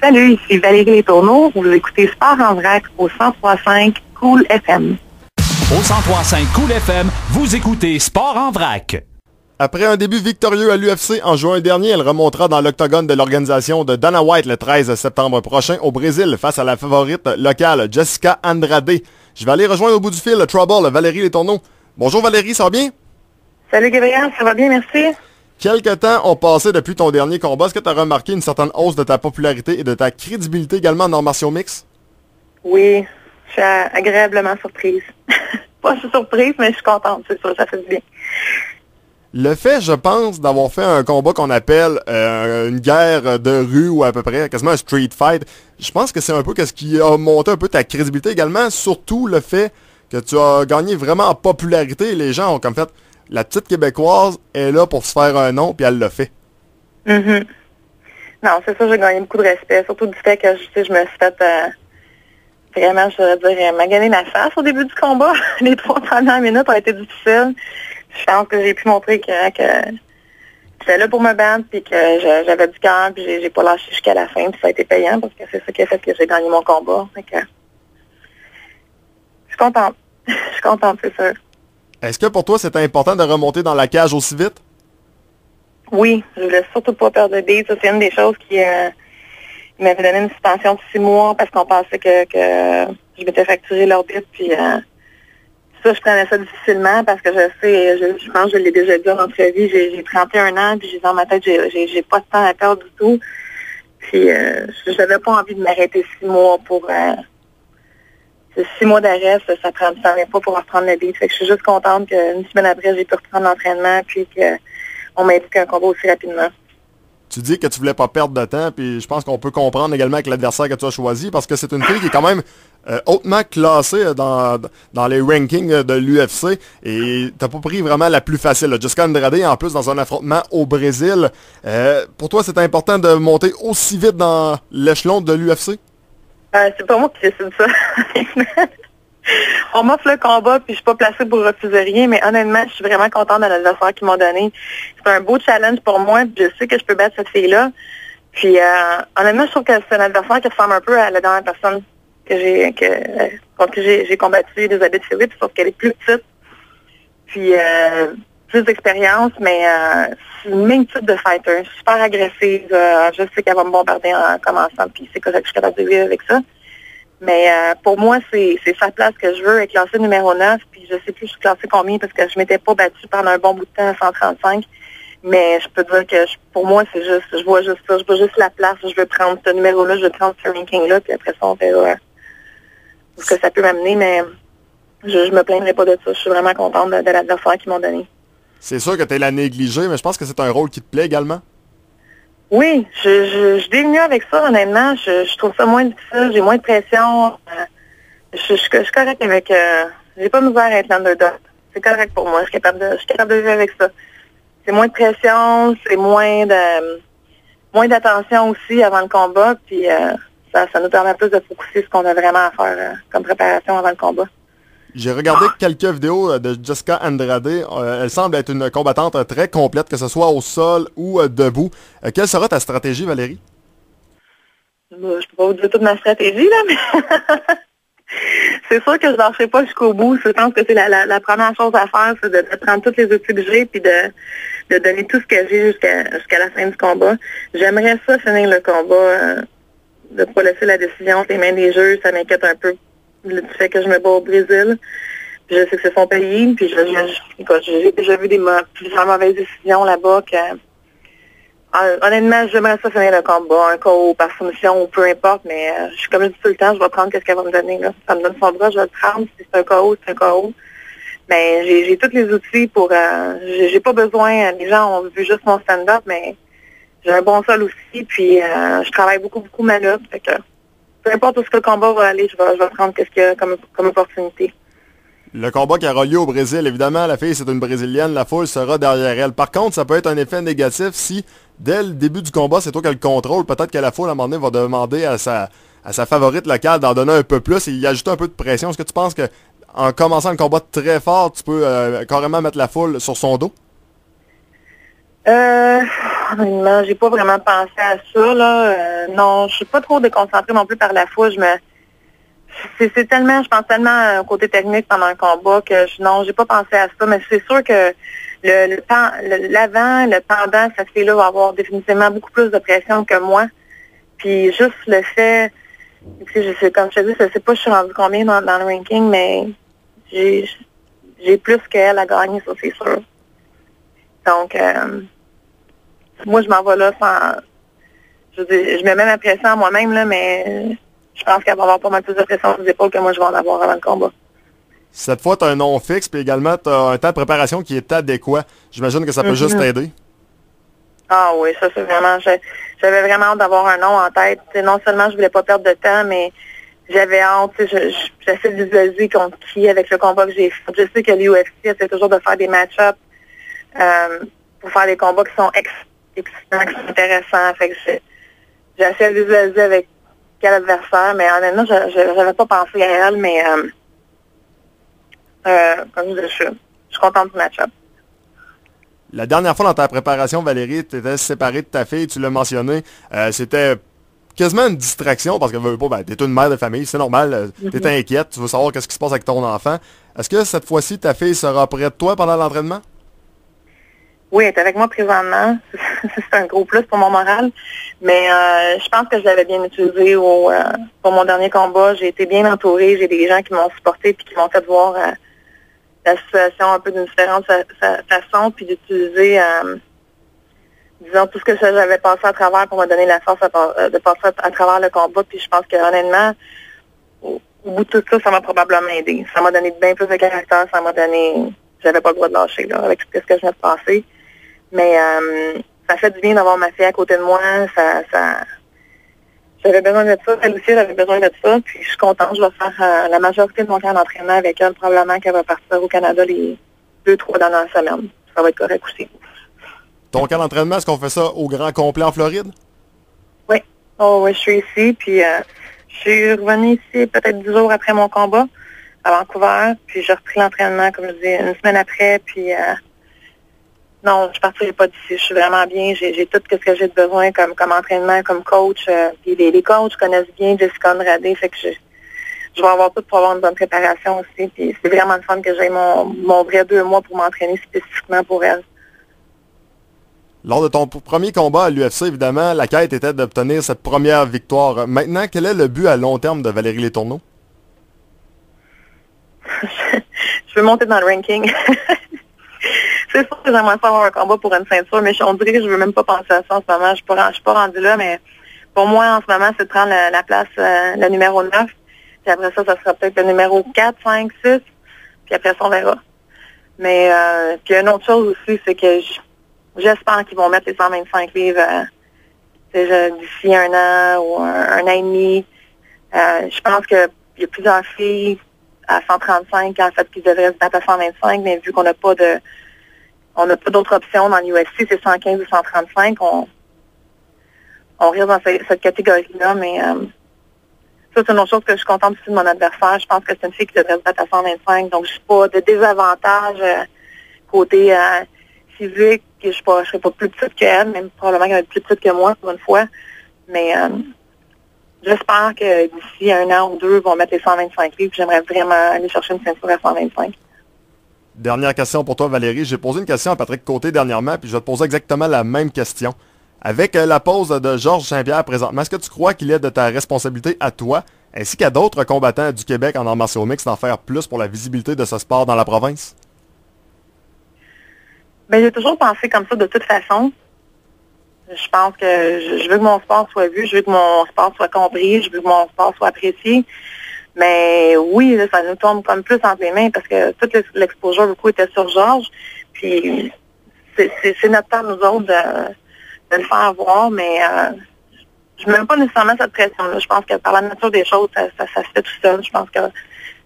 Salut, ici Valérie Letourneau. Vous écoutez Sport en vrac au 103.5 Cool FM. Au 103.5 Cool FM, vous écoutez Sport en vrac. Après un début victorieux à l'UFC en juin dernier, elle remontera dans l'octogone de l'organisation de Dana White le 13 septembre prochain au Brésil face à la favorite locale Jessica Andrade. Je vais aller rejoindre au bout du fil le Trouble, Valérie Letourneau. Bonjour Valérie, ça va bien? Salut Gabriel, ça va bien, merci. Quelques temps ont passé depuis ton dernier combat. Est-ce que tu as remarqué une certaine hausse de ta popularité et de ta crédibilité également en arts martiaux mixtes? Oui, je suis agréablement surprise. Pas surprise, mais je suis contente, c'est ça, ça fait du bien. Le fait, je pense, d'avoir fait un combat qu'on appelle une guerre de rue ou à peu près, quasiment un street fight, je pense que c'est un peu ce qui a monté un peu ta crédibilité également, surtout le fait que tu as gagné vraiment en popularité. Les gens ont comme fait, la petite Québécoise est là pour se faire un nom, puis elle l'a fait. Mm-hmm. Non, c'est ça, j'ai gagné beaucoup de respect, surtout du fait que je me suis fait vraiment, je voudrais dire, maganer la face au début du combat. Les 3 premières minutes ont été difficiles. Je pense que j'ai pu montrer que j'étais là pour me battre, puis que j'avais du cœur, puis j'ai pas lâché jusqu'à la fin, puis ça a été payant, parce que c'est ça qui a fait que j'ai gagné mon combat. Fait que, je suis contente. Je suis contente, c'est sûr. Est-ce que pour toi, c'était important de remonter dans la cage aussi vite? Oui, je voulais surtout pas perdre de bille. Ça, c'est une des choses qui m'avait donné une suspension de 6 mois parce qu'on pensait que je m'étais fracturé l'orbite, puis ça, je prenais ça difficilement parce que je pense que je l'ai déjà dit en entrevue, j'ai 31 ans, puis j'ai dans ma tête, j'ai pas de temps à perdre du tout. Puis je n'avais pas envie de m'arrêter 6 mois pour 6 mois d'arrêt, ça ne vient pas pour reprendre la bille. Fait que je suis juste contente qu'une semaine après, j'ai pu reprendre l'entraînement, puis qu'on m'a indiqué un combat aussi rapidement. Tu dis que tu voulais pas perdre de temps, puis je pense qu'on peut comprendre également avec l'adversaire que tu as choisi, parce que c'est une fille qui est quand même hautement classée dans les rankings de l'UFC, et t'as pas pris vraiment la plus facile. Là. Jessica Andrade, en plus, dans un affrontement au Brésil. Pour toi, c'est important de monter aussi vite dans l'échelon de l'UFC? C'est pas moi qui décide ça. On m'offre le combat, puis je suis pas placée pour refuser rien, mais honnêtement, je suis vraiment contente de l'adversaire qu'ils m'ont donné. C'est un beau challenge pour moi, puis je sais que je peux battre cette fille-là. Puis honnêtement, je trouve que c'est un adversaire qui ressemble un peu à la dernière personne contre qui j'ai combattu, Elisabeth Philippe, sauf qu'elle est plus petite, puis plus d'expérience, mais c'est le même type de fighter, super agressive. Je sais qu'elle va me bombarder en commençant, puis c'est correct, je suis capable de vivre avec ça. Mais pour moi, c'est sa place que je veux, être classée numéro 9, puis je sais plus je suis classée combien parce que je m'étais pas battue pendant un bon bout de temps à 135. Mais je peux dire que pour moi, c'est juste, je vois juste ça, je vois juste la place, je veux prendre ce numéro-là, je veux prendre ce ranking-là, puis après ça, on verra ce que ça peut m'amener, mais je me plaindrai pas de ça. Je suis vraiment contente de l'adversaire qu'ils m'ont donné. C'est sûr que tu es la négligée, mais je pense que c'est un rôle qui te plaît également. Oui, je vis mieux avec ça, honnêtement. Je trouve ça moins difficile, j'ai moins de pression. Je suis correcte avec... j'ai pas misère à être l'underdog. C'est correct pour moi, je suis capable de vivre avec ça. C'est moins de pression, c'est moins d'attention aussi avant le combat, puis ça nous permet plus de focuser ce qu'on a vraiment à faire comme préparation avant le combat. J'ai regardé quelques vidéos de Jessica Andrade. Elle semble être une combattante très complète, que ce soit au sol ou debout. Quelle sera ta stratégie, Valérie? Je peux pas vous dire toute ma stratégie, là, mais c'est sûr que je ne lâcherai pas jusqu'au bout. Je pense que c'est la première chose à faire, c'est de prendre tous les outils que j'ai puis de donner tout ce que j'ai jusqu'à la fin du combat. J'aimerais ça finir le combat, de ne pas laisser la décision entre les mains des juges. Ça m'inquiète un peu du fait que je me bats au Brésil. Puis je sais que c'est son pays. Puis j'ai déjà vu plusieurs mauvaises décisions là-bas que honnêtement, j'aimerais ça finir le combat, un KO par soumission ou peu importe, mais comme je dis tout le temps, je vais prendre ce qu'elle va me donner. Là. Ça me donne son bras, je vais le prendre. Si c'est un KO, c'est un KO. Mais j'ai tous les outils pour... j'ai pas besoin... Les gens ont vu juste mon stand-up, mais j'ai un bon sol aussi. Puis je travaille beaucoup ma lutte. Fait que peu importe où ce que le combat va aller, je vais prendre ce qu'il y a comme opportunité. Le combat qui aura lieu au Brésil, évidemment, la fille c'est une Brésilienne, la foule sera derrière elle. Par contre, ça peut être un effet négatif si, dès le début du combat, c'est toi qui le contrôle. Peut-être que la foule, à un moment donné, va demander à sa favorite locale d'en donner un peu plus et y ajouter un peu de pression. Est-ce que tu penses que en commençant le combat très fort, tu peux carrément mettre la foule sur son dos? honnêtement, j'ai pas vraiment pensé à ça, là. Non, je suis pas trop déconcentrée non plus par la foi. C'est tellement, je pense tellement au côté technique pendant un combat que non, j'ai pas pensé à ça, mais c'est sûr que l'avant, le pendant, cette fille-là va avoir définitivement beaucoup plus de pression que moi. Puis juste le fait, comme je te dis, je sais pas je suis rendue combien dans le ranking, mais j'ai plus qu'elle à gagner, ça c'est sûr. Donc, moi je m'en vais là sans, je mets même la pression à moi-même, là, mais je pense qu'elle va avoir pas mal plus de pression sur les épaules que moi je vais en avoir avant le combat. Cette fois, tu as un nom fixe, puis également, tu as un temps de préparation qui est adéquat. J'imagine que ça peut juste t'aider. Ah oui, ça c'est vraiment... J'avais vraiment hâte d'avoir un nom en tête. T'sais, non seulement je voulais pas perdre de temps, mais j'avais hâte. J'essaie de visualiser contre qui avec le combat que j'ai fait. Je sais que l'UFC essaie toujours de faire des match-ups pour faire des combats qui sont excitants, qui sont intéressants. Fait que j'essaie de visualiser avec quel adversaire, mais honnêtement, j'avais pas pensé à elle, mais comme je dis, je suis contente du match-up. La dernière fois dans ta préparation, Valérie, tu étais séparée de ta fille, tu l'as mentionné. C'était quasiment une distraction parce que tu es une mère de famille, c'est normal. Tu es inquiète, tu veux savoir qu'est-ce qui se passe avec ton enfant. Est-ce que cette fois-ci, ta fille sera près de toi pendant l'entraînement? Oui, elle est avec moi présentement. C'est un gros plus pour mon moral. Mais je pense que je l'avais bien utilisé pour mon dernier combat. J'ai été bien entourée. J'ai des gens qui m'ont supporté et qui m'ont fait voir la situation un peu d'une différente façon, puis d'utiliser, disons, tout ce que j'avais passé à travers pour me donner la force de passer à travers le combat. Puis je pense que honnêtement, au bout de tout ça, ça m'a probablement aidé. Ça m'a donné bien plus de caractère, ça m'a donné... J'avais pas le droit de lâcher là, avec tout ce que je venais de passer. Mais ça fait du bien d'avoir ma fille à côté de moi. J'avais besoin de ça. Elle aussi, elle avait besoin de ça. Puis je suis contente. Je vais faire la majorité de mon camp d'entraînement avec elle. Probablement qu'elle va partir au Canada les 2-3 dernières semaines. Ça va être correct aussi. Ton camp d'entraînement, est-ce qu'on fait ça au grand complet en Floride? Oui. Oh oui, je suis ici. Puis je suis revenue ici peut-être 10 jours après mon combat à Vancouver. Puis j'ai repris l'entraînement, comme je dis, une semaine après. Puis non, je partirai pas d'ici. Je suis vraiment bien. J'ai tout ce que j'ai de besoin comme entraînement, comme coach. Puis les coachs connaissent bien Jessica Andrade. Fait que je vais avoir tout pour avoir une bonne préparation aussi. Puis c'est vraiment le fun que j'ai mon vrai 2 mois pour m'entraîner spécifiquement pour elle. Lors de ton premier combat à l'UFC, évidemment, la quête était d'obtenir cette première victoire. Maintenant, quel est le but à long terme de Valérie Letourneau? Je veux monter dans le ranking. C'est sûr que j'aimerais pas avoir un combat pour une ceinture, mais on dirait que je veux même pas penser à ça en ce moment. Je suis pas rendue là, mais pour moi, en ce moment, c'est de prendre la place, le numéro 9. Puis après ça sera peut-être le numéro 4, 5, 6. Puis après ça, on verra. Mais puis une autre chose aussi, c'est que j'espère qu'ils vont mettre les 125 livres d'ici un an ou un an et demi. Je pense qu'il y a plusieurs filles à 135 en fait qui devraient se battre à 125, mais vu qu'on n'a pas d'autres options dans l'UFC, c'est 115 ou 135, on reste dans cette catégorie-là, mais ça, c'est une autre chose que je suis contente aussi de mon adversaire. Je pense que c'est une fille qui devrait se battre à 125, donc je n'ai pas de désavantage côté physique. Je ne serai pas plus petite qu'elle, même probablement qu'elle va être plus petite que moi pour une fois, mais j'espère que d'ici un an ou deux, ils vont mettre les 125 livres. J'aimerais vraiment aller chercher une ceinture à 125. Dernière question pour toi, Valérie. J'ai posé une question à Patrick Côté dernièrement, puis je vais te poser exactement la même question. Avec la pause de Georges Saint-Pierre présentement, est-ce que tu crois qu'il est de ta responsabilité à toi, ainsi qu'à d'autres combattants du Québec en arts martiaux mixtes, d'en faire plus pour la visibilité de ce sport dans la province? Ben, j'ai toujours pensé comme ça de toute façon. Je pense que je veux que mon sport soit vu, je veux que mon sport soit compris, je veux que mon sport soit apprécié. Mais oui, là, ça nous tombe comme plus entre les mains parce que toute l'exposure beaucoup était sur Georges. Puis c'est notre temps, nous autres, de le faire voir, mais je ne mets pas nécessairement cette pression-là. Je pense que par la nature des choses, ça se fait tout seul. Je pense que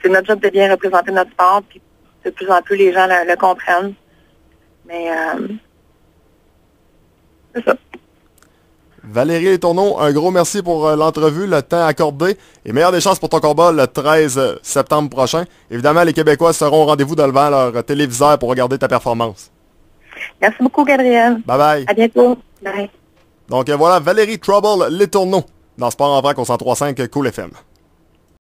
c'est notre job de bien représenter notre sport, puis de plus en plus les gens le comprennent. Mais c'est ça. Valérie Letourneau, un gros merci pour l'entrevue, le temps accordé et meilleure des chances pour ton combat le 13 septembre prochain. Évidemment, les Québécois seront au rendez-vous devant leur téléviseur pour regarder ta performance. Merci beaucoup, Gabriel. Bye bye. À bientôt. Bye. Donc voilà, Valérie Trouble Letourneau dans Sport en vrac au 103.5 Cool FM.